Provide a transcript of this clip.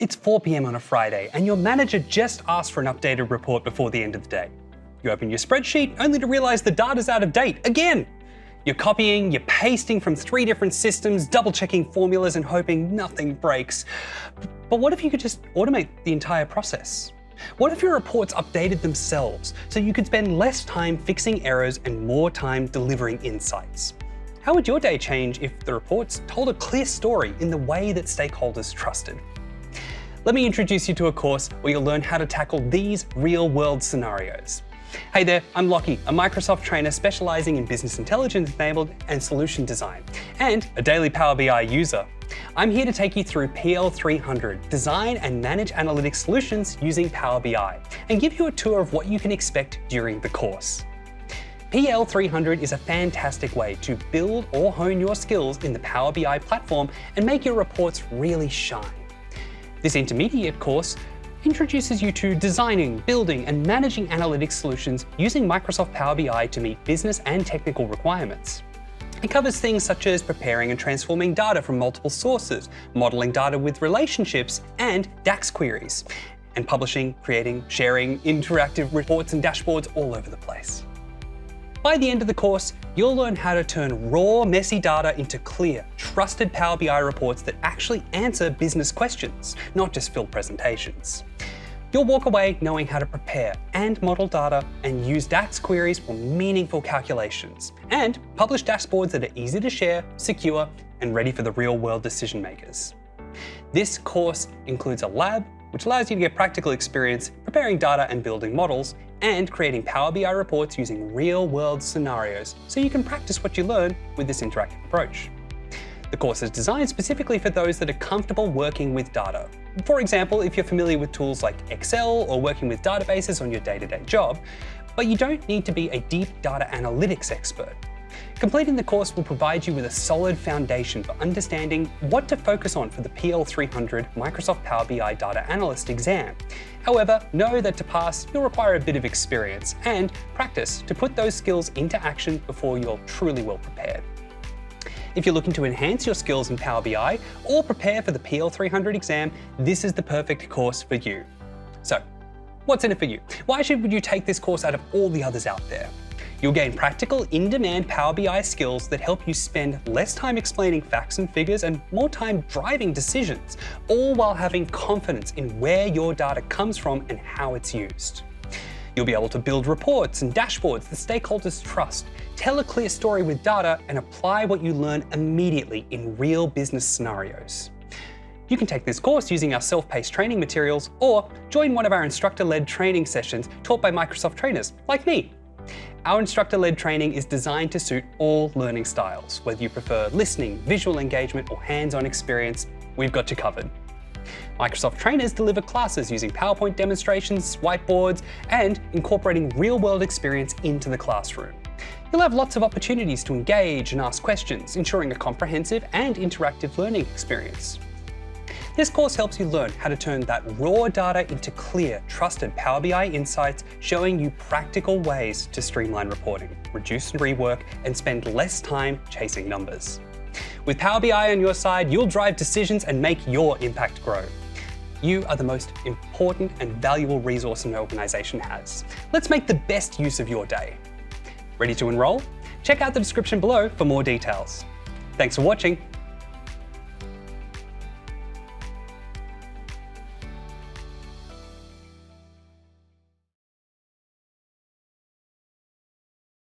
It's 4 p.m. on a Friday, and your manager just asked for an updated report before the end of the day. You open your spreadsheet only to realize the data's out of date again. You're copying, you're pasting from 3 different systems, double-checking formulas and hoping nothing breaks. But what if you could just automate the entire process? What if your reports updated themselves so you could spend less time fixing errors and more time delivering insights? How would your day change if the reports told a clear story in the way that stakeholders trusted? Let me introduce you to a course where you'll learn how to tackle these real-world scenarios. Hey there, I'm Lockie, a Microsoft trainer specializing in business intelligence enabled and solution design, and a daily Power BI user. I'm here to take you through PL-300, design and manage analytics solutions using Power BI, and give you a tour of what you can expect during the course. PL-300 is a fantastic way to build or hone your skills in the Power BI platform and make your reports really shine. This intermediate course introduces you to designing, building, and managing analytics solutions using Microsoft Power BI to meet business and technical requirements. It covers things such as preparing and transforming data from multiple sources, modeling data with relationships, and DAX queries, and publishing, creating, sharing interactive reports and dashboards all over the place. By the end of the course, you'll learn how to turn raw, messy data into clear, trusted Power BI reports that actually answer business questions, not just fill presentations. You'll walk away knowing how to prepare and model data and use DAX queries for meaningful calculations, and publish dashboards that are easy to share, secure, and ready for the real-world decision makers. This course includes a lab, which allows you to get practical experience preparing data and building models, and creating Power BI reports using real-world scenarios, so you can practice what you learn with this interactive approach. The course is designed specifically for those that are comfortable working with data. For example, if you're familiar with tools like Excel or working with databases on your day-to-day job, but you don't need to be a deep data analytics expert. Completing the course will provide you with a solid foundation for understanding what to focus on for the PL-300 Microsoft Power BI Data Analyst exam. However, know that to pass, you'll require a bit of experience and practice to put those skills into action before you're truly well prepared. If you're looking to enhance your skills in Power BI or prepare for the PL-300 exam, this is the perfect course for you. So, what's in it for you? Why should you take this course out of all the others out there? You'll gain practical, in-demand Power BI skills that help you spend less time explaining facts and figures and more time driving decisions, all while having confidence in where your data comes from and how it's used. You'll be able to build reports and dashboards that stakeholders trust, tell a clear story with data, and apply what you learn immediately in real business scenarios. You can take this course using our self-paced training materials or join one of our instructor-led training sessions taught by Microsoft trainers like me. Our instructor-led training is designed to suit all learning styles. Whether you prefer listening, visual engagement, or hands-on experience, we've got you covered. Microsoft trainers deliver classes using PowerPoint demonstrations, whiteboards, and incorporating real-world experience into the classroom. You'll have lots of opportunities to engage and ask questions, ensuring a comprehensive and interactive learning experience. This course helps you learn how to turn that raw data into clear, trusted Power BI insights, showing you practical ways to streamline reporting, reduce rework, and spend less time chasing numbers. With Power BI on your side, you'll drive decisions and make your impact grow. You are the most important and valuable resource an organization has. Let's make the best use of your day. Ready to enroll? Check out the description below for more details. Thanks for watching.